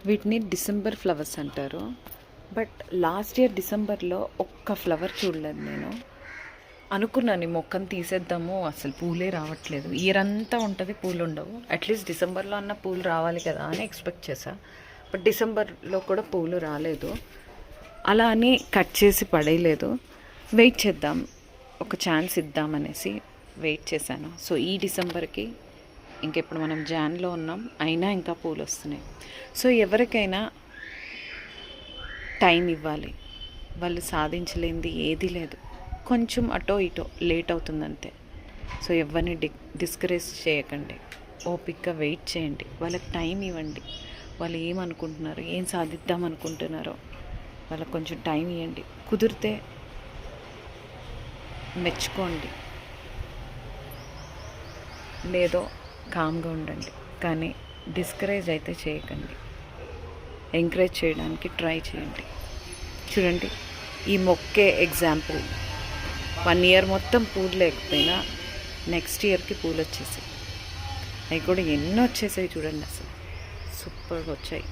వీటిని December flowers అంటారు. But last year డిసెంబర్లో ఒక్క ఫ్లవర్ చూడలేదు నేను. అనుకున్నాను ఈ మొక్కను తీసేద్దాము, అసలు పూలే రావట్లేదు. ఇయర్ అంతా ఉంటుంది, పూలు ఉండవు. అట్లీస్ట్ డిసెంబర్లో అన్న పూలు రావాలి కదా అని ఎక్స్పెక్ట్ చేశా. బట్ డిసెంబర్లో కూడా పూలు రాలేదు. అలా అని కట్ చేసి పడేయలేదు, వెయిట్ చేద్దాం, ఒక ఛాన్స్ ఇద్దామనేసి వెయిట్ చేశాను. సో ఈ డిసెంబర్కి ఇంకెప్పుడు మనం జాన్లో ఉన్నాం, అయినా ఇంకా పూలు వస్తున్నాయి. సో ఎవరికైనా టైం ఇవ్వాలి. వాళ్ళు సాధించలేనిది ఏదీ లేదు. కొంచెం అటో ఇటో లేట్ అవుతుందంతే. సో ఎవరిని డిస్కరేజ్ చేయకండి, ఓపిక్గా వెయిట్ చేయండి, వాళ్ళకి టైం ఇవ్వండి. వాళ్ళు ఏమనుకుంటున్నారు, ఏం సాధిద్దాం అనుకుంటున్నారో వాళ్ళకి కొంచెం టైం ఇవ్వండి. కుదిరితే మెచ్చుకోండి, లేదో కామ్గా ఉండండి, కానీ డిస్కరేజ్ అయితే చేయకండి. ఎంకరేజ్ చేయడానికి ట్రై చేయండి. చూడండి, ఈ మొక్కే ఎగ్జాంపుల్. 1 ఇయర్ మొత్తం పూలు లేకపోయినా నెక్స్ట్ ఇయర్కి పూలు వచ్చేసాయి. అవి కూడా ఎన్నో వచ్చేసాయి చూడండి, అసలు సూపర్గా వచ్చాయి.